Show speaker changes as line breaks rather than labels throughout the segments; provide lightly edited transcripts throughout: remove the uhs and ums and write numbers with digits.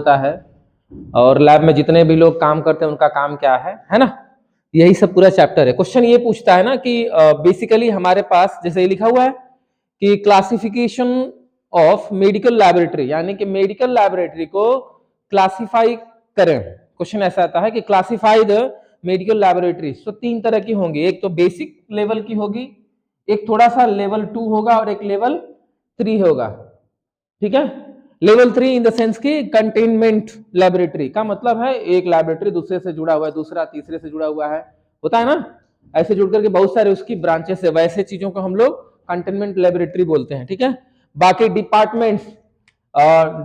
होता है और लैब में जितने भी लोग काम करते हैं उनका काम क्या है ना। यही सब पूरा चैप्टर है। क्वेश्चन ये पूछता है ना कि बेसिकली हमारे पास जैसे ये लिखा हुआ है कि क्लासिफिकेशन ऑफ मेडिकल लैबोरेटरी, यानी कि मेडिकल लैबोरेटरी को क्लासिफाई करें। क्वेश्चन ऐसा आता है कि क्लासिफाई द मेडिकल लैबोरेटरी। तो 3 तरह की होंगी, एक तो बेसिक लेवल की होगी, एक थोड़ा सा लेवल 2 होगा और एक लेवल 3 होगा। ठीक है, लेवल 3 इन द सेंस की कंटेनमेंट लैबोरेटरी का मतलब है एक लैबोरेटरी दूसरे से जुड़ा हुआ है, दूसरा तीसरे से जुड़ा हुआ है, होता है ना, ऐसे जुड़ करके बहुत सारे उसकी ब्रांचेस है, वैसे चीजों को हम लोग कंटेनमेंट लैबोरेटरी बोलते हैं। ठीक है, बाकी डिपार्टमेंट्स,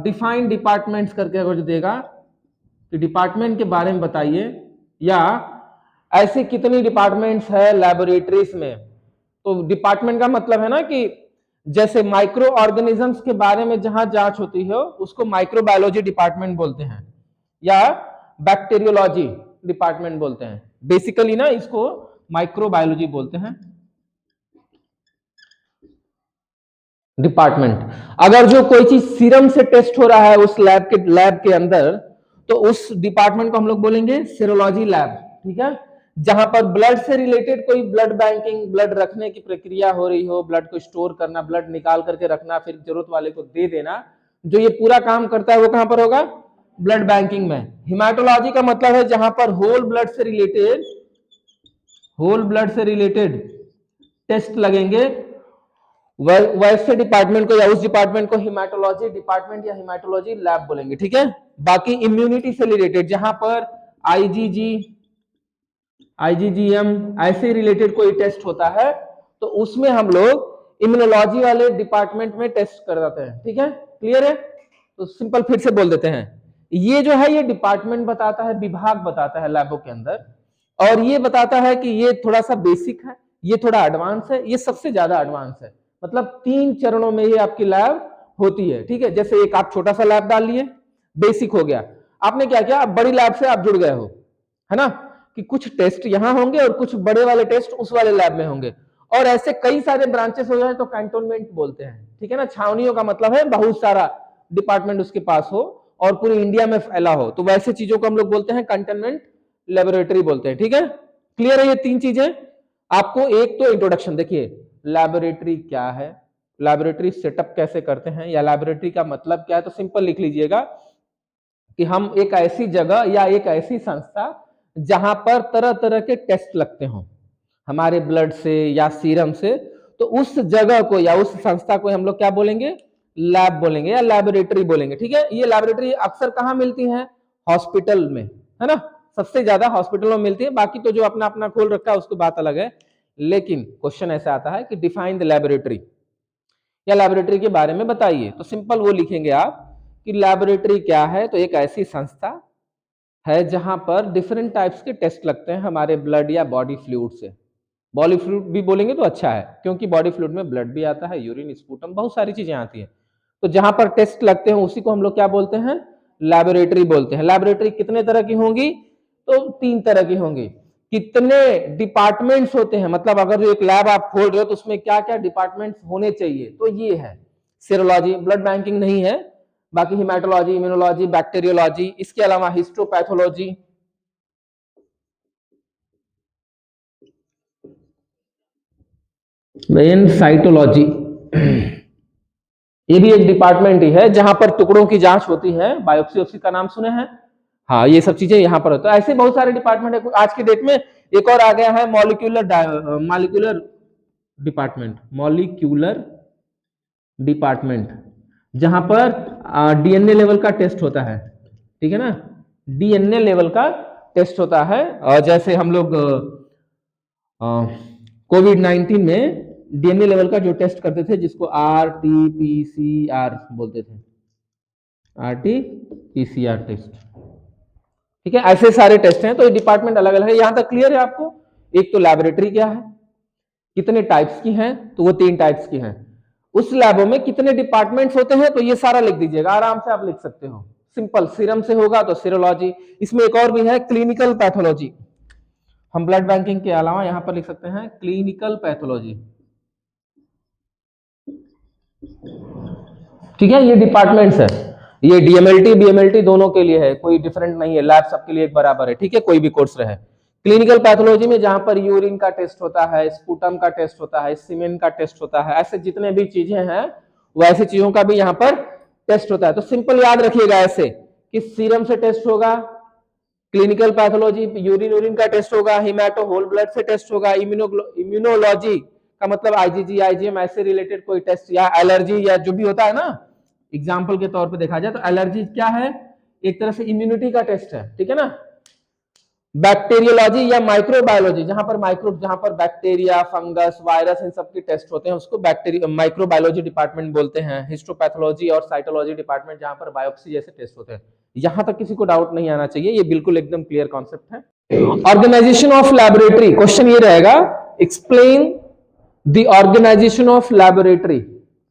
डिफाइंड डिपार्टमेंट्स करके अगर जो देगा कि डिपार्टमेंट के बारे में बताइए या ऐसे कितनी डिपार्टमेंट्स है लैबोरेटरीज में। तो डिपार्टमेंट का मतलब है ना कि जैसे माइक्रो ऑर्गेनिजम्स के बारे में जहां जांच होती है उसको माइक्रोबायोलॉजी डिपार्टमेंट बोलते हैं या बैक्टीरियोलॉजी डिपार्टमेंट बोलते हैं। बेसिकली ना इसको माइक्रोबायोलॉजी बोलते हैं डिपार्टमेंट। अगर जो कोई चीज सीरम से टेस्ट हो रहा है उस लैब के अंदर, तो उस डिपार्टमेंट को हम लोग बोलेंगे सीरोलॉजी लैब। ठीक है, जहां पर ब्लड से रिलेटेड कोई ब्लड बैंकिंग, ब्लड रखने की प्रक्रिया हो रही हो, ब्लड को स्टोर करना, ब्लड निकाल करके रखना, फिर जरूरत वाले को दे देना, जो ये पूरा काम करता है वो कहां पर होगा, ब्लड बैंकिंग में। हिमाटोलॉजी का मतलब है जहां पर होल ब्लड से रिलेटेड टेस्ट लगेंगे, वैसे डिपार्टमेंट को या उस डिपार्टमेंट को हिमाटोलॉजी डिपार्टमेंट या हिमाटोलॉजी लैब बोलेंगे। ठीक है, बाकी इम्यूनिटी से रिलेटेड जहां पर आईजीजी, आईजीजीएम ऐसे रिलेटेड कोई टेस्ट होता है तो उसमें हम लोग इम्यूनोलॉजी वाले डिपार्टमेंट में टेस्ट करवाते हैं। ठीक है, क्लियर है। तो सिंपल फिर से बोल देते हैं, ये जो है ये डिपार्टमेंट बताता है, विभाग बताता है लैबों के अंदर, और ये बताता है कि ये थोड़ा सा बेसिक है, ये थोड़ा एडवांस है, ये सबसे ज्यादा एडवांस है। मतलब 3 चरणों में ये आपकी लैब होती है। ठीक है, जैसे एक आप छोटा सा लैब डाल लिए, बेसिक हो गया, आपने क्या किया, बड़ी लैब से आप जुड़ गए हो, है ना, कि कुछ टेस्ट यहां होंगे और कुछ बड़े वाले टेस्ट उस वाले लैब में होंगे, और ऐसे कई सारे ब्रांचेस हो जाए तो कैंटोनमेंट बोलते हैं। ठीक है ना, छावनियों का मतलब है बहुत सारा डिपार्टमेंट उसके पास हो और पूरे इंडिया में फैला हो, तो वैसे चीजों को हम लोग बोलते हैं कंटेनमेंट लेबोरेटरी बोलते हैं। ठीक है, क्लियर है ये 3 चीजें। आपको एक तो इंट्रोडक्शन, देखिए लैबोरेटरी क्या है, लैबोरेटरी सेटअप कैसे करते हैं, या लैबोरेटरी का मतलब क्या है, तो सिंपल लिख लीजिएगा कि हम एक ऐसी जगह या एक ऐसी संस्था जहां पर तरह तरह के टेस्ट लगते हों हमारे ब्लड से या सीरम से, तो उस जगह को या उस संस्था को हम लोग क्या बोलेंगे, लैब बोलेंगे या लैबोरेटरी बोलेंगे। ठीक है, ये लैबोरेटरी अक्सर कहां मिलती है, हॉस्पिटल में, है ना, सबसे ज्यादा हॉस्पिटलों में मिलती है, बाकी तो जो अपना अपना खोल रखा है उसको बात अलग है। लेकिन क्वेश्चन ऐसा आता है कि डिफाइन द लैबोरेटरी, या लैबोरेटरी के बारे में बताइए, तो सिंपल वो लिखेंगे आप कि लैबोरेटरी क्या है, तो एक ऐसी संस्था है जहां पर डिफरेंट टाइप्स के टेस्ट लगते हैं हमारे ब्लड या बॉडी फ्लूइड से। बॉडी फ्लूइड भी बोलेंगे तो अच्छा है, क्योंकि बॉडी फ्लूइड में ब्लड भी आता है, यूरिन, स्पूटम, बहुत सारी चीजें आती हैं। तो जहां पर टेस्ट लगते हैं उसी को हम लोग क्या बोलते हैं, लैबोरेटरी बोलते हैं। लैबोरेटरी कितने तरह की होंगी, तो 3 तरह की होंगी। कितने डिपार्टमेंट्स होते हैं, मतलब अगर जो एक लैब आप खोल रहे हो तो उसमें क्या क्या डिपार्टमेंट्स होने चाहिए, तो ये है सीरोलॉजी, ब्लड बैंकिंग नहीं है, बाकी हिमेटोलॉजी, इम्यूनोलॉजी, बैक्टीरियोलॉजी, इसके अलावा हिस्टोपैथोलॉजी, मेन साइटोलॉजी, ये भी एक डिपार्टमेंट ही है जहां पर टुकड़ों की जांच होती है, बायोप्सी ऑप्सी का नाम सुने हैं, हाँ ये सब चीजें यहाँ पर होता है। ऐसे बहुत सारे डिपार्टमेंट है। आज के डेट में एक और आ गया है मॉलिक्यूलर डिपार्टमेंट, मॉलिक्यूलर डिपार्टमेंट, जहां पर डीएनए लेवल का टेस्ट होता है। ठीक है ना, डीएनए लेवल का टेस्ट होता है, और जैसे हम लोग कोविड-19 में डीएनए लेवल का जो टेस्ट करते थे जिसको आरटीपीसीआर बोलते थे, आरटीपीसीआर टेस्ट। ठीक है, ऐसे सारे टेस्ट हैं, तो ये डिपार्टमेंट अलग अलग है। यहां तक क्लियर है आपको। एक तो लैबोरेटरी क्या है, कितने टाइप्स की हैं, तो वो 3 टाइप्स की हैं। उस लैबों में कितने डिपार्टमेंट्स होते हैं, तो ये सारा लिख दीजिएगा, आराम से आप लिख सकते हो। सिंपल, सीरम से होगा तो सीरोलॉजी, इसमें एक और भी है क्लिनिकल पैथोलॉजी, हम ब्लड बैंकिंग के अलावा यहां पर लिख सकते हैं क्लिनिकल पैथोलॉजी। ठीक है, ये डिपार्टमेंट्स है। ये डीएमएलटी बीएमएलटी दोनों के लिए है, कोई डिफरेंट नहीं है, लैब सबके लिए एक बराबर है, ठीक है, कोई भी कोर्स रहे। क्लिनिकल पैथोलॉजी में जहां पर यूरिन का टेस्ट होता है, स्पूटम का टेस्ट होता है, सीमेन का टेस्ट होता है, ऐसे जितने भी चीजें हैं वैसे चीजों का भी यहाँ पर टेस्ट होता है। तो सिंपल याद रखिएगा ऐसे कि सीरम से टेस्ट होगा, क्लिनिकल पैथोलॉजी यूरिन का टेस्ट होगा, हिमैटो होल ब्लड से टेस्ट होगा, इम्यूनोलॉजी का मतलब आईजीजी आईजीएम ऐसे रिलेटेड कोई टेस्ट, या एलर्जी या जो भी होता है ना, एग्जाम्पल के तौर पे देखा जाए तो एलर्जी क्या है, एक तरह से इम्यूनिटी का टेस्ट है, ठीक है ना। बैक्टीरियोलॉजी या माइक्रोबायोलॉजी जहां पर बैक्टीरिया फंगस वायरस इन सब के टेस्ट होते हैं उसको माइक्रोबायोलॉजी डिपार्टमेंट बोलते हैं। हिस्टोपैथोलॉजी और साइटोलॉजी डिपार्टमेंट जहां पर बायोप्सी जैसे टेस्ट होते हैं। यहां तक किसी को डाउट नहीं आना चाहिए, ये बिल्कुल एकदम क्लियर कॉन्सेप्ट है। ऑर्गेनाइजेशन ऑफ लैबोरेटरी, क्वेश्चन ये रहेगा, explain the organisation of laboratory,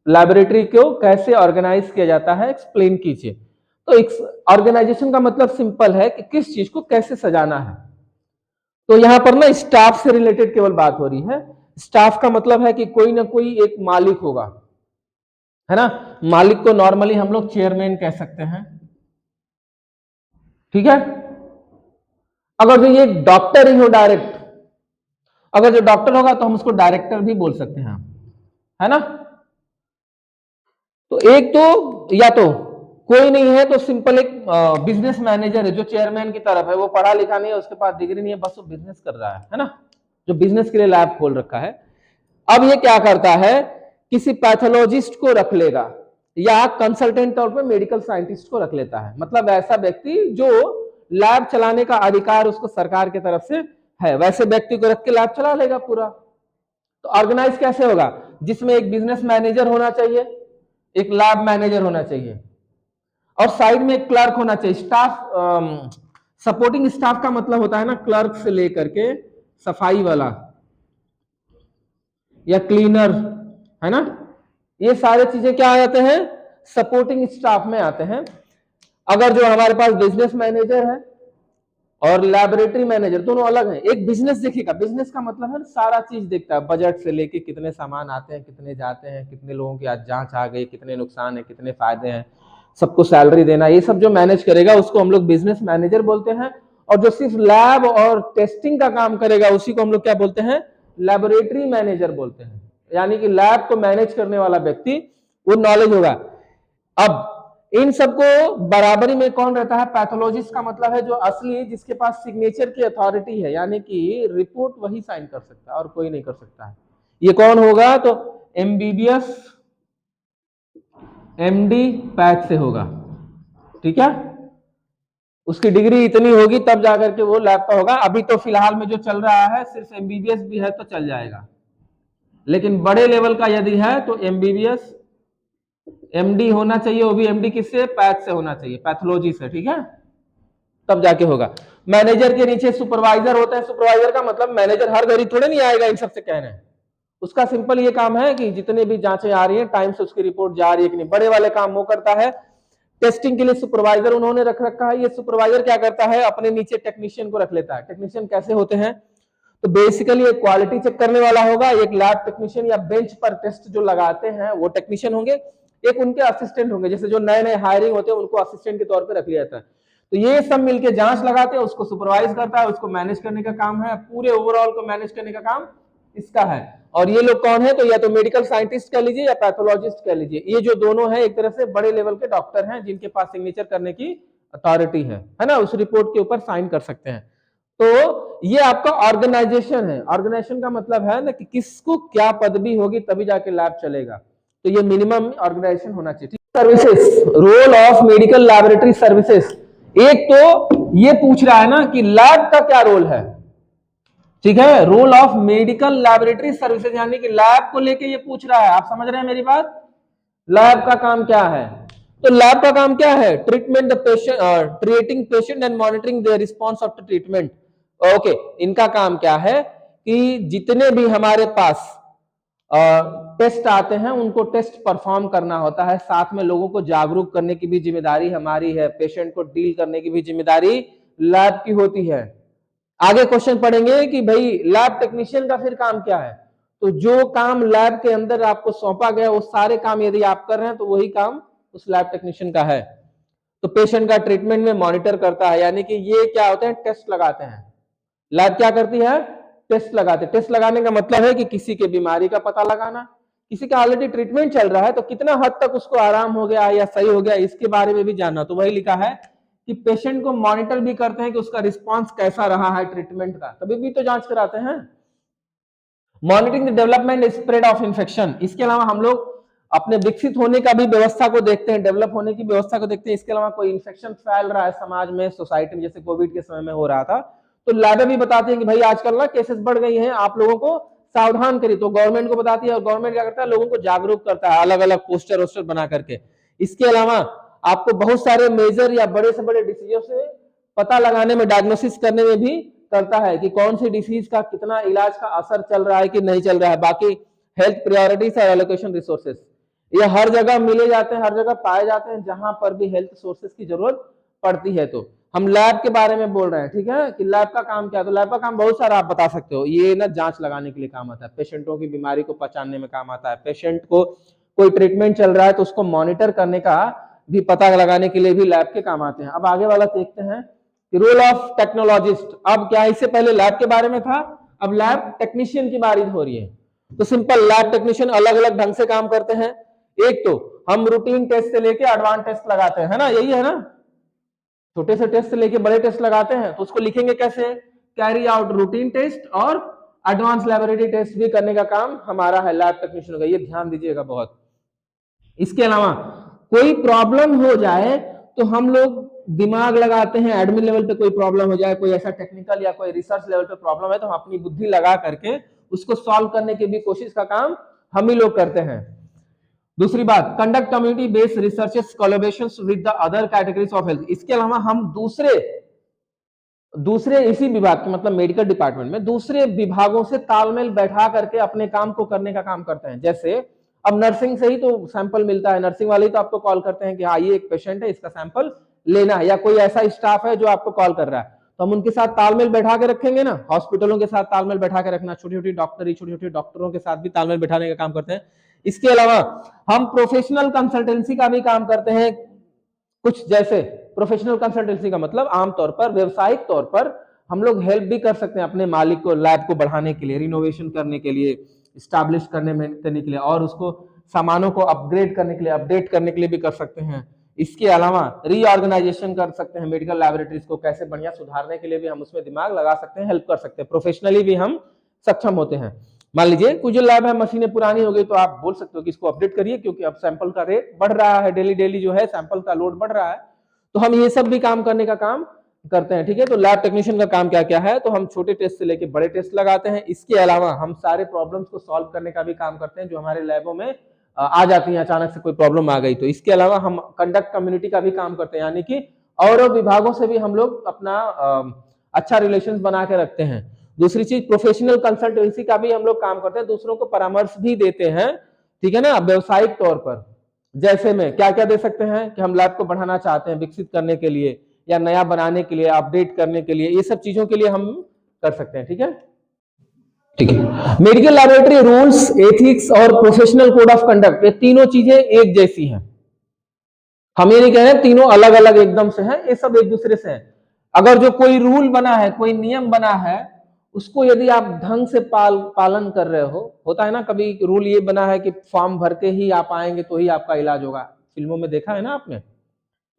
laboratory को कैसे ऑर्गेनाइज किया जाता है, एक्सप्लेन कीजिए। तो ऑर्गेनाइजेशन का मतलब सिंपल है कि किस चीज को कैसे सजाना है। तो यहां पर ना स्टाफ से रिलेटेड केवल बात हो रही है। स्टाफ का मतलब है कि कोई ना कोई एक मालिक होगा, है ना। मालिक को नॉर्मली हम लोग चेयरमैन कह सकते हैं, ठीक है। अगर जो ये डॉक्टर ही हो डायरेक्ट, अगर जो डॉक्टर होगा तो हम उसको डायरेक्टर भी बोल सकते हैं, है ना। तो एक तो या तो कोई नहीं है तो सिंपल एक बिजनेस मैनेजर है जो चेयरमैन की तरफ है, वो पढ़ा लिखा नहीं है, उसके पास डिग्री नहीं है, बस वो बिजनेस कर रहा है ना, जो बिजनेस के लिए लैब खोल रखा है। अब ये क्या करता है, किसी पैथोलॉजिस्ट को रख लेगा या कंसल्टेंट तौर पे मेडिकल साइंटिस्ट को रख लेता है, मतलब ऐसा व्यक्ति जो लैब चलाने का अधिकार उसको सरकार की तरफ से है, वैसे व्यक्ति को रख के लैब चला लेगा पूरा। तो ऑर्गेनाइज कैसे होगा, जिसमें एक बिजनेस मैनेजर होना चाहिए, एक लैब मैनेजर होना चाहिए और साइड में एक क्लर्क होना चाहिए। स्टाफ सपोर्टिंग स्टाफ का मतलब होता है ना, क्लर्क से लेकर के सफाई वाला या क्लीनर, है ना, ये सारे चीजें क्या आ जाते हैं, सपोर्टिंग स्टाफ में आते हैं। अगर जो हमारे पास बिजनेस मैनेजर है और लैबोरेटरी मैनेजर दोनों अलग हैं, एक बिजनेस देखिएगा, बिजनेस का मतलब है सारा चीज देखता है, बजट से लेके कितने सामान आते हैं, कितने जाते हैं, कितने लोगों की आज जांच आ गई, कितने नुकसान है, कितने फायदे हैं, सबको सैलरी देना, ये सब जो मैनेज करेगा उसको हम लोग बिजनेस मैनेजर बोलते हैं। और जो सिर्फ लैब और टेस्टिंग का काम करेगा उसी को हम लोग क्या बोलते हैं, लैबोरेटरी मैनेजर बोलते हैं, यानी कि लैब को मैनेज करने वाला व्यक्ति, वो नॉलेज होगा। अब इन सबको बराबरी में कौन रहता है, पैथोलॉजिस्ट का मतलब है जो असली, जिसके पास सिग्नेचर की अथॉरिटी है, यानी कि रिपोर्ट वही साइन कर सकता है और कोई नहीं कर सकता है। ये कौन होगा, तो एमबीबीएस एमडी पैथ से होगा, ठीक है। उसकी डिग्री इतनी होगी तब जाकर के वो लैब का होगा। अभी तो फिलहाल में जो चल रहा है सिर्फ एमबीबीएस भी है तो चल जाएगा, लेकिन बड़े लेवल का यदि है तो एमबीबीएस एमडी होना चाहिए, वो भी एमडी किससे, पैथ से होना चाहिए, पैथोलॉजी से, ठीक है, तब जाके होगा। मैनेजर के नीचे सुपरवाइजर होता है, सुपरवाइजर का मतलब मैनेजर हर घड़ी थोड़े नहीं आएगा इन सबसे कहने, उसका सिंपल ये काम है कि जितने भी जांचें आ रही है टाइम से उसकी रिपोर्ट जा रही है कि नहीं, बड़े वाले काम वो करता है। टेस्टिंग के लिए सुपरवाइजर उन्होंने रख रखा है, ये सुपरवाइजर क्या करता है, अपने नीचे टेक्नीशियन को रख लेता है। टेक्नीशियन कैसे होते हैं, तो बेसिकली एक क्वालिटी चेक करने वाला होगा, एक लैब टेक्नीशियन या बेंच पर टेस्ट जो लगाते हैं वो टेक्नीशियन होंगे, एक उनके असिस्टेंट होंगे, जैसे जो नए नए हायरिंग होते हैं उनको असिस्टेंट के तौर पर रख लिया जाता है। तो ये सब मिलके जांच लगाते हैं, उसको सुपरवाइज करता है, उसको मैनेज करने का काम है, पूरे ओवरऑल को मैनेज करने का काम इसका है। और ये लोग कौन है, तो या तो मेडिकल साइंटिस्ट कह लीजिए या पैथोलॉजिस्ट कह लीजिए, ये जो दोनों हैं एक तरह से बड़े लेवल के डॉक्टर हैं जिनके पास सिग्नेचर करने की अथॉरिटी है ना, उस रिपोर्ट के ऊपर साइन कर सकते हैं। तो ये आपका ऑर्गेनाइजेशन है। ऑर्गेनाइजेशन का मतलब है ना कि किसको क्या पदवी होगी तभी जाके लैब चलेगा, तो ये मिनिमम ऑर्गेनाइजेशन होना चाहिए। Services, role of medical laboratory services, एक तो ये पूछ रहा है ना कि लैब का क्या रोल है, ठीक है, role of medical laboratory services, यानी कि लैब को लेके ये पूछ रहा है। आप समझ रहे हैं मेरी बात, लैब का काम क्या है, तो लैब का काम क्या है, treatment the patient, treating patient and monitoring the response of the treatment. Okay, इनका काम क्या है कि जितने भी हमारे पास टेस्ट आते हैं उनको टेस्ट परफॉर्म करना होता है, साथ में लोगों को जागरूक करने की भी जिम्मेदारी हमारी है, पेशेंट को डील करने की भी जिम्मेदारी लैब की होती है। आगे क्वेश्चन पढ़ेंगे कि भाई लैब टेक्नीशियन का फिर काम क्या है, तो जो काम लैब के अंदर आपको सौंपा गया वो सारे काम यदि आप कर रहे हैं तो वही काम उस लैब टेक्नीशियन का है। तो पेशेंट का ट्रीटमेंट में मॉनिटर करता है, यानी कि ये क्या होते हैं, टेस्ट लगाते हैं। लैब क्या करती है, टेस्ट लगाते। टेस्ट लगाने का मतलब है कि किसी के बीमारी का पता लगाना, किसी का ऑलरेडी ट्रीटमेंट चल रहा है तो कितना हद तक उसको आराम हो गया या सही हो गया इसके बारे में भी जानना। तो वही लिखा है कि पेशेंट को मॉनिटर भी करते हैं कि उसका रिस्पांस कैसा रहा है ट्रीटमेंट का, तभी भी तो जांच कराते हैं। Monitoring the development spread of infection, इसके अलावा हम लोग अपने विकसित होने का भी व्यवस्था को देखते हैं, डेवलप होने की व्यवस्था को देखते हैं। इसके अलावा कोई इन्फेक्शन फैल रहा है समाज में, सोसाइटी में, जैसे कोविड के समय में हो रहा था, तो लैबें भी बताते हैं कि भाई आजकल ना केसेस बढ़ गई हैं, आप लोगों को सावधान करिए। तो गवर्नमेंट को बताती है और गवर्नमेंट क्या करता है, लोगों को जागरूक करता है अलग अलग पोस्टर वोस्टर बना करके। इसके अलावा आपको बहुत सारे मेजर या बड़े से बड़े डिसीजों से पता लगाने में, डायग्नोसिस करने में भी करता है कि कौन सी डिसीज का कितना इलाज का असर चल रहा है कि नहीं चल रहा है। बाकी हेल्थ प्रायोरिटीज और एलोकेशन रिसोर्सेस ये हर जगह मिले जाते हैं, हर जगह पाए जाते हैं जहां पर भी हेल्थ सोर्सेस की जरूरत पड़ती है। तो हम लैब के बारे में बोल रहे हैं, ठीक है, कि लैब का काम क्या है। तो लैब का काम बहुत सारा आप बता सकते हो। ये ना जांच लगाने के लिए काम आता है, पेशेंटों की बीमारी को पहचानने में काम आता है, पेशेंट को कोई ट्रीटमेंट चल रहा है तो उसको मॉनिटर करने का भी पता लगाने के लिए भी लैब के काम आते हैं। अब आगे वाला देखते हैं रोल ऑफ टेक्नोलॉजिस्ट। अब क्या, इससे पहले लैब के बारे में था, अब लैब टेक्नीशियन की बारी हो रही है। तो सिंपल लैब टेक्नीशियन अलग अलग ढंग से काम करते हैं। एक तो हम रूटीन टेस्ट से लेके एडवांस टेस्ट लगाते हैं, है ना, यही है ना, छोटे से टेस्ट से लेके बड़े टेस्ट लगाते हैं। तो उसको लिखेंगे कैसे, कैरी आउट रूटीन टेस्ट और एडवांस लैबोरेटरी टेस्ट भी करने का काम हमारा है लैब टेक्नीशियन का, ये ध्यान दीजिएगा बहुत। इसके अलावा कोई प्रॉब्लम हो जाए तो हम लोग दिमाग लगाते हैं, एडमिन लेवल पे कोई प्रॉब्लम हो जाए, कोई ऐसा टेक्निकल या कोई रिसर्च लेवल पे प्रॉब्लम है तो हम अपनी बुद्धि लगा करके उसको सॉल्व करने की भी कोशिश का काम हम ही लोग करते हैं। दूसरी बात, conduct community based researches collaborations with the other categories of health. इसके अलावा हम दूसरे इसी विभाग के, मतलब मेडिकल डिपार्टमेंट में दूसरे विभागों से तालमेल बैठा करके अपने काम को करने का काम करते हैं। जैसे अब नर्सिंग से ही तो सैंपल मिलता है, नर्सिंग वाले ही तो आपको कॉल करते हैं कि हाँ ये एक पेशेंट है, इसका सैंपल लेना है, या कोई ऐसा स्टाफ है जो आपको कॉल कर रहा है, तो हम उनके साथ तालमेल बैठा के रखेंगे ना। हॉस्पिटलों के साथ तालमेल बैठा के रखना, छोटी छोटी डॉक्टरों के साथ भी तालमेल बैठाने का काम करते हैं। इसके अलावा हम प्रोफेशनल कंसल्टेंसी का भी काम करते हैं कुछ। जैसे प्रोफेशनल कंसल्टेंसी का मतलब आमतौर पर व्यवसायिक तौर पर हम लोग हेल्प भी कर सकते हैं अपने मालिक को लैब को बढ़ाने के लिए, रिनोवेशन करने के लिए, स्टैब्लिश करने के लिए, और उसको सामानों को अपग्रेड करने के लिए, अपडेट करने के लिए भी कर सकते हैं। इसके अलावा रीऑर्गेनाइजेशन कर सकते हैं मेडिकल लैबोरेटरीज को, कैसे बढ़िया सुधारने के लिए भी हम उसमें दिमाग लगा सकते हैं, हेल्प कर सकते हैं। प्रोफेशनली भी हम सक्षम होते हैं। मान लीजिए कुछ लैब है, मशीनें पुरानी हो गई, तो आप बोल सकते हो कि इसको अपडेट करिए क्योंकि अब सैंपल का रेट बढ़ रहा है, डेली डेली जो है सैंपल का लोड बढ़ रहा है। तो हम ये सब भी काम करने का काम करते हैं, ठीक है। तो लैब टेक्नीशियन का काम क्या क्या है, तो हम छोटे टेस्ट से लेके बड़े टेस्ट लगाते हैं। इसके अलावा हम सारे प्रॉब्लम्स को सॉल्व करने का भी काम करते हैं जो हमारे लैबों में आ जाती हैं, अचानक से कोई प्रॉब्लम आ गई तो। इसके अलावा हम कंडक्ट कम्युनिटी का भी काम करते हैं, यानी कि और विभागों से भी हम लोग अपना अच्छा रिलेशन बना के रखते हैं। दूसरी चीज, प्रोफेशनल कंसल्टेंसी का भी हम लोग काम करते हैं, दूसरों को परामर्श भी देते हैं, ठीक है ना, व्यवसायिक तौर पर। जैसे में क्या क्या दे सकते हैं कि हम लैब को बढ़ाना चाहते हैं, विकसित करने के लिए या नया बनाने के लिए, अपडेट करने के लिए, ये सब चीजों के लिए हम कर सकते हैं, ठीक है। ठीक है, मेडिकल लैबोरेटरी रूल्स, एथिक्स और प्रोफेशनल कोड ऑफ कंडक्ट, ये तीनों चीजें एक जैसी हैं। हम ये नहीं कह रहे तीनों अलग अलग एकदम से हैं, ये सब एक दूसरे से हैं। अगर जो कोई रूल बना है, कोई नियम बना है, उसको यदि आप ढंग से पालन कर रहे हो, होता है ना कभी रूल ये बना है कि फॉर्म भर के ही आप आएंगे तो ही आपका इलाज होगा। फिल्मों में देखा है ना आपने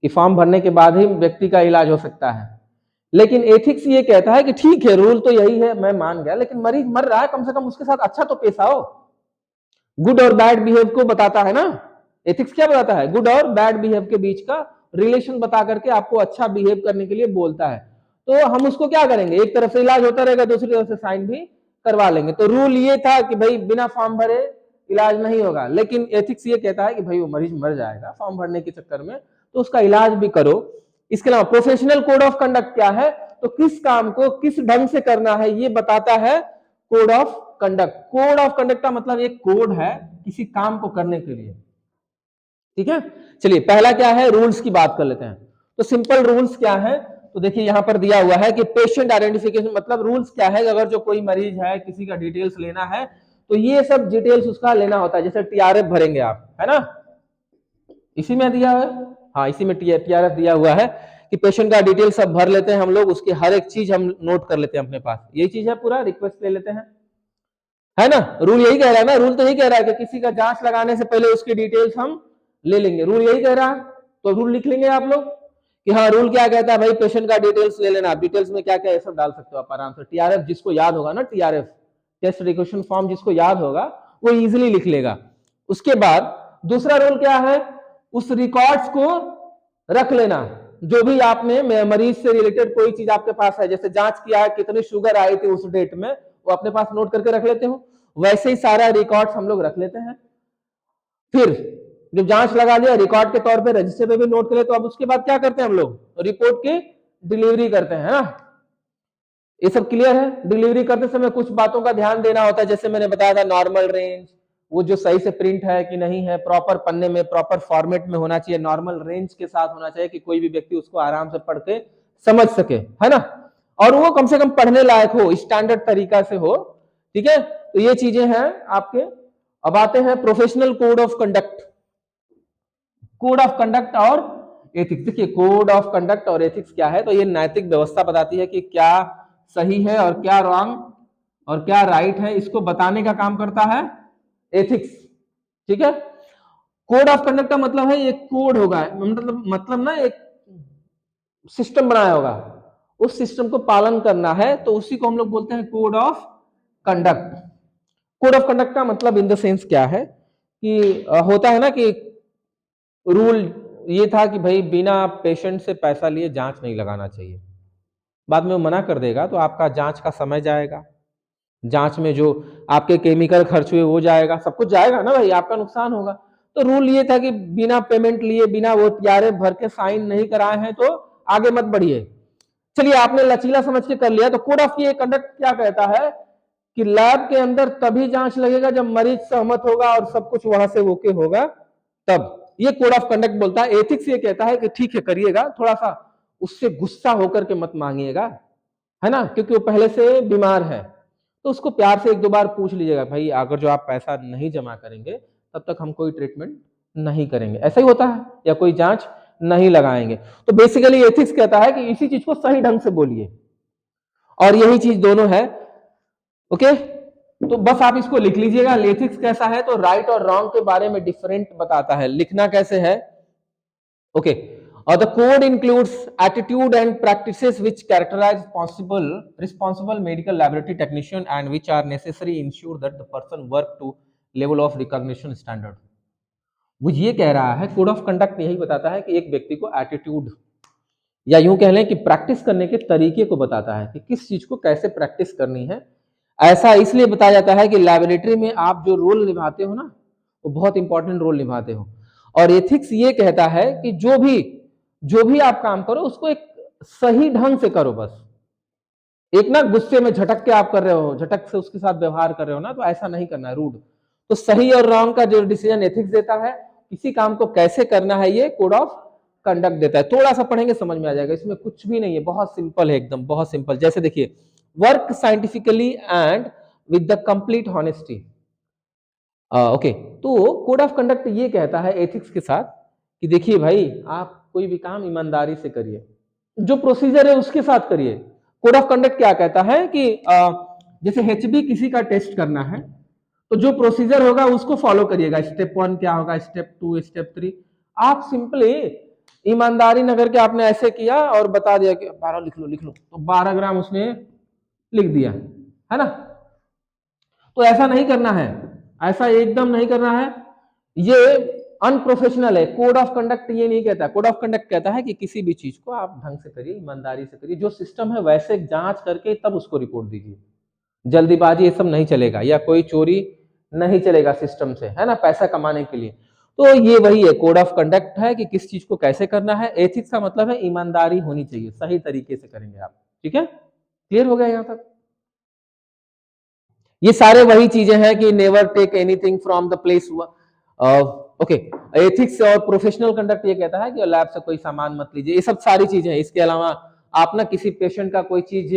कि फॉर्म भरने के बाद ही व्यक्ति का इलाज हो सकता है। लेकिन एथिक्स ये कहता है कि ठीक है रूल तो यही है, मैं मान गया, लेकिन मरीज मर रहा है, कम से कम उसके साथ अच्छा तो पेश आओ। गुड और बैड बिहेव को बताता है ना एथिक्स, क्या बताता है, गुड और बैड बिहेव के बीच का रिलेशन बता करके आपको अच्छा बिहेव करने के लिए बोलता है। तो हम उसको क्या करेंगे, एक तरफ से इलाज होता रहेगा, दूसरी तरफ से साइन भी करवा लेंगे। तो रूल ये था कि भाई बिना फॉर्म भरे इलाज नहीं होगा, लेकिन एथिक्स ये कहता है कि भाई वो मरीज मर जाएगा फॉर्म भरने के चक्कर में, तो उसका इलाज भी करो। इसके अलावा प्रोफेशनल कोड ऑफ कंडक्ट क्या है, तो किस काम को किस ढंग से करना है ये बताता है code of conduct. Code of conduct का मतलब एक कोड है किसी काम को करने के लिए, ठीक है। चलिए पहला क्या है, रूल्स की बात कर लेते हैं। तो सिंपल रूल्स क्या है, तो देखिए यहां पर दिया हुआ है कि पेशेंट आइडेंटिफिकेशन, मतलब रूल्स क्या है, अगर जो कोई मरीज है किसी का डिटेल्स लेना है तो ये सब डिटेल्स उसका लेना होता है। जैसे टीआरएफ भरेंगे आप, है ना, इसी में दिया है, हाँ, इसी में टीआरएफ दिया हुआ है कि पेशेंट का डिटेल सब भर लेते हैं हम लोग, उसकी हर एक चीज हम नोट कर लेते हैं अपने पास, यही चीज है, पूरा रिक्वेस्ट ले लेते हैं, है ना। रूल यही कह रहा है ना, रूल तो यही कह रहा है कि किसी का जांच लगाने से पहले उसकी डिटेल्स हम ले लेंगे, रूल यही कह रहा है। तो रूल लिख लेंगे आप लोग कि हाँ रूल क्या कहता है भाई, पेशेंट का डिटेल्स ले लेना। आप डिटेल्स में क्या क्या ये सब डाल सकते हो आप आराम से। टीआरएफ जिसको याद होगा ना, टीआरएफ टेस्ट रिक्वेशन फॉर्म जिसको याद होगा वो इजीली लिख लेगा। उसके बाद दूसरा रूल क्या है, उस रिकॉर्ड्स को रख लेना, जो भी आपने मरीज से रिलेटेड कोई चीज आपके पास है, जैसे जांच किया है, कितनी शुगर आई थी उस डेट में, वो अपने पास नोट करके रख लेते हो, वैसे ही सारा रिकॉर्ड्स हम लोग रख लेते हैं। फिर जब जांच लगा लिया, रिकॉर्ड के तौर पे रजिस्टर पे भी नोट करें, तो अब उसके बाद क्या करते हैं हम लोग, रिपोर्ट की डिलीवरी करते हैं, है ना। ये सब क्लियर है। डिलीवरी करते समय कुछ बातों का ध्यान देना होता है, जैसे मैंने बताया था, नॉर्मल रेंज, वो जो सही से प्रिंट है कि नहीं है, प्रॉपर पन्ने में प्रॉपर फॉर्मेट में होना चाहिए, नॉर्मल रेंज के साथ होना चाहिए कि कोई भी व्यक्ति उसको आराम से पढ़ के समझ सके, है ना, और वो कम से कम पढ़ने लायक हो, स्टैंडर्ड तरीका से हो, ठीक है। तो ये चीजें हैं आपके। अब आते हैं professional code of conduct. Code of conduct और एथिक्स। देखिए कोड ऑफ कंडक्ट और एथिक्स क्या है, तो ये नैतिक व्यवस्था बताती है कि क्या सही है और क्या रॉन्ग और क्या राइट है, इसको बताने का काम करता है एथिक्स, ठीक है। कोड ऑफ कंडक्ट का मतलब है एक कोड होगा, मतलब ना एक सिस्टम बनाया होगा, उस सिस्टम को पालन करना है, तो उसी को हम लोग बोलते हैं code of conduct. Code of conduct का मतलब इन द सेंस क्या है कि होता है ना कि रूल ये था कि भाई बिना पेशेंट से पैसा लिए जांच नहीं लगाना चाहिए, बाद में वो मना कर देगा तो आपका जांच का समय जाएगा, जांच में जो आपके केमिकल खर्च हुए वो जाएगा, सब कुछ जाएगा ना भाई, आपका नुकसान होगा। तो रूल ये था कि बिना पेमेंट लिए, बिना वो टीआरएफ भर के साइन नहीं कराए हैं तो आगे मत बढ़िए। चलिए आपने लचीला समझ के कर लिया, तो कोड ऑफ कंडक्ट क्या कहता है कि लैब के अंदर तभी जांच लगेगा जब मरीज सहमत होगा और सब कुछ वहां से ओके होगा, तब ये कोड ऑफ कंडक्ट बोलता है। एथिक्स ये कहता है कि ठीक है करिएगा, थोड़ा सा उससे गुस्सा होकर के मत मांगिएगा, है ना, क्योंकि वो पहले से बीमार है, तो उसको प्यार से एक दो बार पूछ लीजिएगा, भाई अगर जो आप पैसा नहीं जमा करेंगे तब तक हम कोई ट्रीटमेंट नहीं करेंगे, ऐसा ही होता है, या कोई जांच नहीं लगाएंगे। तो बेसिकली एथिक्स कहता है कि इसी चीज को सही ढंग से बोलिए, और यही चीज दोनों है। ओके, तो बस आप इसको लिख लीजिएगा। एथिक्स कैसा है, तो राइट और रॉन्ग के बारे में डिफरेंट बताता है। लिखना कैसे है, ओके, और the code includes attitude and practices which characterise possible responsible medical laboratory technician and which are necessary ensure that the person work to level of recognition standard. वो ये कह रहा है, कोड ऑफ कंडक्ट यही बताता है कि एक व्यक्ति को एटीट्यूड, या यूं कह लें कि प्रैक्टिस करने के तरीके को बताता है कि किस चीज को कैसे प्रैक्टिस करनी है। ऐसा इसलिए बताया जाता है कि लैबोरेटरी में आप जो रोल निभाते हो ना, वो बहुत इंपॉर्टेंट रोल निभाते हो। और एथिक्स ये कहता है कि जो भी आप काम करो उसको एक सही ढंग से करो, बस एक ना गुस्से में झटक के आप कर रहे हो, झटक से उसके साथ व्यवहार कर रहे हो ना, तो ऐसा नहीं करना है, रूड। तो सही और रॉन्ग का जो डिसीजन एथिक्स देता है, किसी काम को कैसे करना है, ये कोड ऑफ कंडक्ट देता है। थोड़ा सा पढ़ेंगे समझ में आ जाएगा, इसमें कुछ भी नहीं है, बहुत सिंपल है, एकदम बहुत सिंपल। जैसे देखिए, work scientifically and with the complete honesty. Okay, तो कोड ऑफ कंडक्ट ये कहता है एथिक्स के साथ कि देखिए भाई, आप कोई भी काम ईमानदारी से करिए, जो प्रोसीजर है उसके साथ करिए। कोड ऑफ कंडक्ट क्या कहता है कि जैसे एचबी किसी का टेस्ट करना है, तो जो प्रोसीजर होगा उसको फॉलो करिएगा। स्टेप 1 क्या होगा, स्टेप 2, स्टेप 3। आप सिंपली ईमानदारी नगर के आपने ऐसे किया और बता दिया कि 12 लिख लो, तो 12 ग्राम उसने लिख दिया, है ना। तो ऐसा नहीं करना है, ऐसा एकदम नहीं करना है, ये अनप्रोफेशनल है। कोड ऑफ कंडक्ट ये नहीं कहता। कोड ऑफ कंडक्ट कहता है कि किसी भी चीज को आप ढंग से करिए, ईमानदारी से करिए, जो सिस्टम है वैसे जांच करके तब उसको रिपोर्ट दीजिए। जल्दीबाजी ये सब नहीं चलेगा, या कोई चोरी नहीं चलेगा सिस्टम से, है ना, पैसा कमाने के लिए। तो ये वही है, कोड ऑफ कंडक्ट है कि किस चीज को कैसे करना है। एथिक्स का मतलब है ईमानदारी होनी चाहिए, सही तरीके से करेंगे आप, ठीक है। क्लियर हो गया यहां तक। ये सारे वही चीजें हैं कि never take anything from the place. Okay, ethics और प्रोफेशनल कंडक्ट ये कहता है कि लैब से कोई सामान मत लीजिए, ये सब सारी चीजें हैं। इसके अलावा आप ना किसी पेशेंट का कोई चीज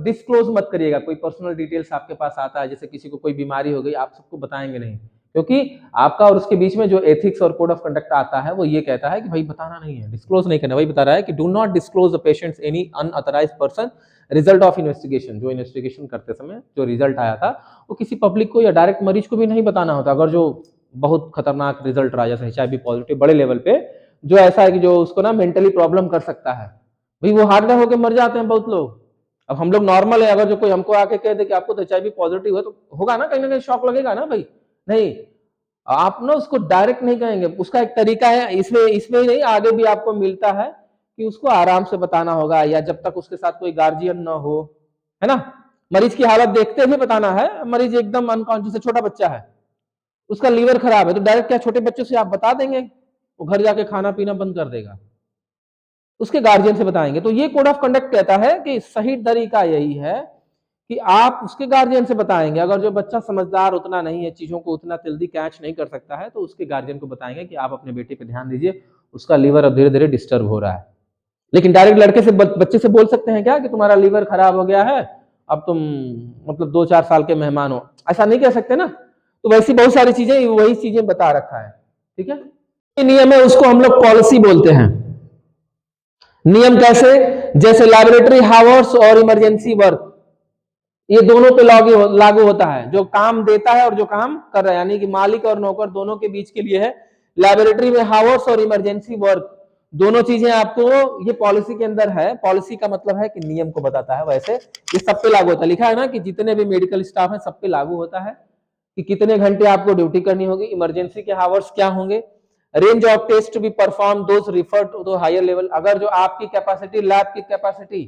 डिस्क्लोज मत करिएगा। कोई पर्सनल डिटेल्स आपके पास आता है, जैसे किसी को कोई बीमारी हो गई, आप सबको बताएंगे नहीं क्योंकि आपका और उसके बीच में जो एथिक्स और कोड ऑफ कंडक्ट आता है वो ये कहता है कि भाई बताना नहीं है, डिस्क्लोज नहीं करना। वही बता रहा है कि do not disclose the patients any unauthorised person result of investigation. जो इन्वेस्टिगेशन करते समय जो रिजल्ट आया था वो किसी पब्लिक को या डायरेक्ट मरीज को भी नहीं बताना होता। अगर जो बहुत खतरनाक रिजल्ट रहा जैसे HIV पॉजिटिव बड़े लेवल पे, जो ऐसा है कि जो उसको ना मेंटली प्रॉब्लम कर सकता है, भाई वो हार्ट होकर मर जाते हैं बहुत लोग। अब हम लोग नॉर्मल है, अगर जो कोई हमको आके कह दे कि आपको तो HIV पॉजिटिव है तो होगा ना कहीं शॉक लगेगा ना भाई। नहीं, आप ना उसको डायरेक्ट नहीं कहेंगे, उसका एक तरीका है, इसमें इसमें नहीं आगे भी आपको मिलता है कि उसको आराम से बताना होगा, या जब तक उसके साथ कोई गार्जियन ना हो, है ना। मरीज की हालत देखते हुए बताना है। मरीज एकदम अनकॉन्शियस है, छोटा बच्चा है, उसका लीवर खराब है, तो डायरेक्ट क्या छोटे बच्चों से आप बता देंगे? वो घर जाके खाना पीना बंद कर देगा, उसके गार्जियन से बताएंगे। तो ये कोड ऑफ कंडक्ट कहता है कि सही तरीका यही है कि आप उसके गार्जियन से बताएंगे। अगर जो बच्चा समझदार उतना नहीं है, चीजों को उतना जल्दी कैच नहीं कर सकता है, तो उसके गार्जियन को बताएंगे कि आप अपने बेटे पे ध्यान दीजिए, उसका लीवर अब धीरे धीरे डिस्टर्ब हो रहा है। लेकिन डायरेक्ट लड़के से बच्चे से बोल सकते हैं क्या कि तुम्हारा लीवर खराब हो गया है, अब तुम मतलब 2-4 साल के मेहमान हो, ऐसा नहीं कह सकते ना। तो वैसी बहुत सारी चीजें, वही चीजें बता रखा है, ठीक है। नियम है, उसको हम लोग पॉलिसी बोलते हैं। नियम कैसे? जैसे लैबोरेटरी हावर्स और इमरजेंसी वर्क, ये दोनों पे लागू होता है। जो काम देता है और जो काम कर रहा है, यानी कि मालिक और नौकर दोनों के बीच के लिए है। लैबोरेटरी में हावर्स और इमरजेंसी वर्क दोनों चीजें आपको ये पॉलिसी के अंदर है। पॉलिसी का मतलब है कि नियम को बताता है। वैसे ये सब पे लागू होता है, लिखा है ना कि जितने भी मेडिकल स्टाफ है सब पे लागू होता है कि कितने घंटे आपको ड्यूटी करनी होगी, इमरजेंसी के हावर्स क्या होंगे, range of test to be perform those refer to the higher level. अगर जो आपकी कैपेसिटी, लैब की कैपेसिटी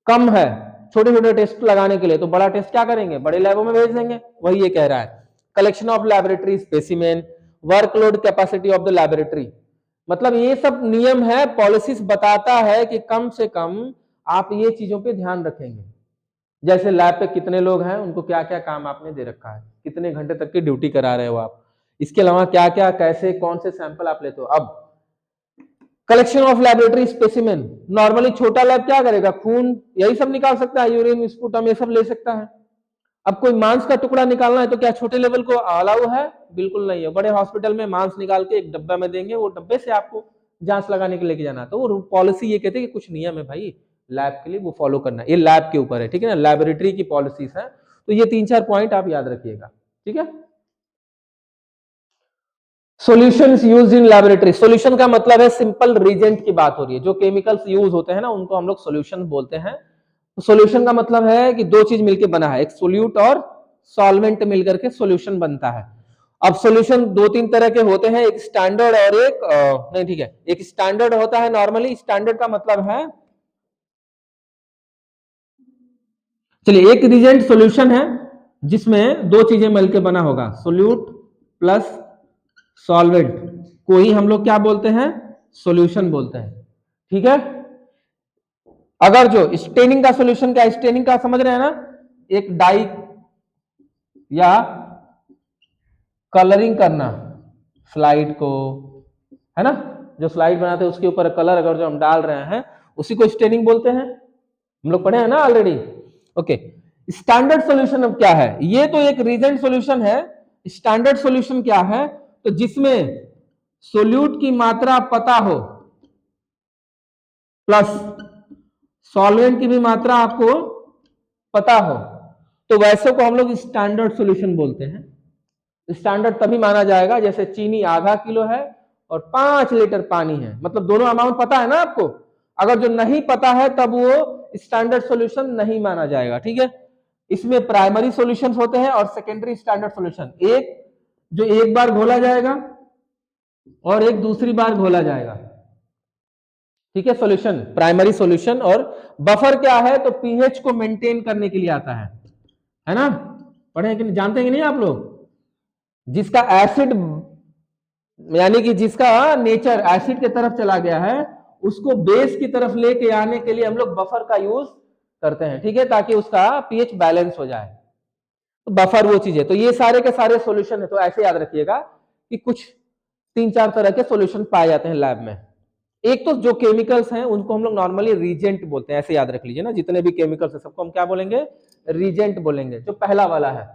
कम है छोटे छोटे टेस्ट लगाने के लिए, तो बड़ा टेस्ट क्या करेंगे, बड़े लैबों में भेज देंगे। वही ये कह रहा है। Collection of laboratory specimen, workload capacity of the laboratory, मतलब ये सब नियम है, पॉलिसीज बताता है कि कम से कम आप ये चीजों पे ध्यान रखेंगे। जैसे लैब पे कितने लोग हैं, उनको क्या क्या काम आपने दे रखा है, कितने घंटे तक की ड्यूटी करा रहे हो आप, इसके अलावा क्या क्या कैसे कौन से सैंपल आप लेते हो। अब collection of laboratory specimen, normally छोटा लैब क्या करेगा, खून यही सब निकाल सकता है, यूरिन स्पूटम ये सब ले सकता है। अब कोई मांस का टुकड़ा निकालना है तो क्या छोटे लेवल को अलाउ है? बिल्कुल नहीं है। बड़े हॉस्पिटल में मांस निकाल के एक डब्बा में देंगे, वो डब्बे से आपको जांच लगाने के लेके जाना। तो वो पॉलिसी ये कहते हैं कि कुछ नियम है भाई लैब के लिए, वो फॉलो करना है। ये लैब के ऊपर है, ठीक है ना, लैबोरेटरी की पॉलिसीज है। तो ये 3-4 पॉइंट आप याद रखिएगा, ठीक है। Solutions used in laboratory, solution का मतलब है सिंपल रिजेंट की बात हो रही है। जो केमिकल्स यूज होते हैं ना उनको हम लोग सॉल्यूशन बोलते हैं। तो सॉल्यूशन का मतलब है कि दो चीज मिलकर बना है, एक सोल्यूट और सॉल्वेंट मिलकर के सॉल्यूशन बनता है। अब सॉल्यूशन 2-3 तरह के होते हैं, एक स्टैंडर्ड और एक नहीं, ठीक है, एक स्टैंडर्ड होता है नॉर्मली। स्टैंडर्ड का मतलब है, चलिए एक रिजेंट सॉल्यूशन है जिसमें दो चीजें मिलकर बना होगा, सोल्यूट प्लस सॉल्वेंट को ही हम लोग क्या बोलते हैं, सॉल्यूशन बोलते हैं, ठीक है। अगर जो स्टेनिंग का सॉल्यूशन, क्या स्टेनिंग का समझ रहे हैं ना, एक डाई या कलरिंग करना स्लाइड को, है ना, जो स्लाइड बनाते हैं उसके ऊपर कलर अगर जो हम डाल रहे हैं उसी को स्टेनिंग बोलते हैं। हम लोग पढ़े हैं ना ऑलरेडी, ओके। स्टैंडर्ड सॉल्यूशन अब क्या है, ये तो एक रीजेंट सॉल्यूशन है। स्टैंडर्ड सॉल्यूशन क्या है, तो जिसमें सोल्यूट की मात्रा पता हो प्लस सॉल्वेंट की भी मात्रा आपको पता हो, तो वैसे को हम लोग स्टैंडर्ड सॉल्यूशन बोलते हैं। स्टैंडर्ड तभी माना जाएगा जैसे चीनी आधा किलो है और 5 लीटर पानी है, मतलब दोनों अमाउंट पता है ना आपको। अगर जो नहीं पता है तब वो स्टैंडर्ड सॉल्यूशन नहीं माना जाएगा, ठीक है। इसमें प्राइमरी सॉल्यूशंस होते हैं और सेकेंडरी स्टैंडर्ड सॉल्यूशन, एक जो एक बार घोला जाएगा और एक दूसरी बार घोला जाएगा, ठीक है। सॉल्यूशन प्राइमरी सॉल्यूशन, और बफर क्या है, तो पीएच को मेंटेन करने के लिए आता है ना। पढ़े हैं कि नहीं, जानते हैं कि नहीं आप लोग, जिसका एसिड यानी कि जिसका नेचर एसिड की तरफ चला गया है उसको बेस की तरफ लेके आने के लिए हम लोग बफर का यूज करते हैं, ठीक है, ताकि उसका पीएच बैलेंस हो जाए। तो बफर वो चीज है। तो ये सारे के सारे सॉल्यूशन है। तो ऐसे याद रखिएगा कि कुछ 3-4 तरह के सॉल्यूशन पाए जाते हैं लैब में। एक तो जो केमिकल्स हैं उनको हम लोग नॉर्मली रीजेंट बोलते हैं, ऐसे याद रख लीजिए ना, जितने भी केमिकल्स है सबको हम क्या बोलेंगे, रीजेंट बोलेंगे, जो पहला वाला है।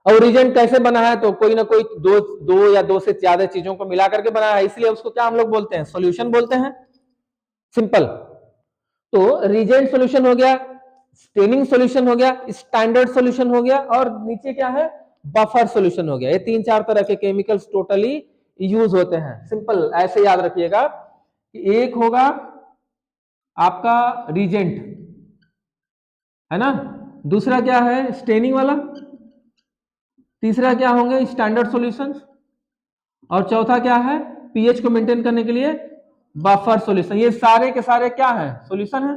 और रिजेंट कैसे बना है, तो कोई ना कोई दो या दो से ज्यादा चीजों को मिला करके बना है, इसलिए उसको क्या हम लोग बोलते हैं, सॉल्यूशन बोलते हैं। सिंपल। तो रिजेंट सॉल्यूशन हो गया, स्टेनिंग सॉल्यूशन हो गया, स्टैंडर्ड सॉल्यूशन हो गया, और नीचे क्या है, बफर सॉल्यूशन हो गया। ये 3-4 तरह के केमिकल्स टोटली यूज होते हैं। सिंपल ऐसे याद रखिएगा कि एक होगा आपका रिजेंट, है ना, दूसरा क्या है स्टेनिंग वाला, तीसरा क्या होंगे स्टैंडर्ड सॉल्यूशंस, और चौथा क्या है पीएच को मेंटेन करने के लिए बफर सॉल्यूशन। ये सारे के सारे क्या है, सॉल्यूशन है।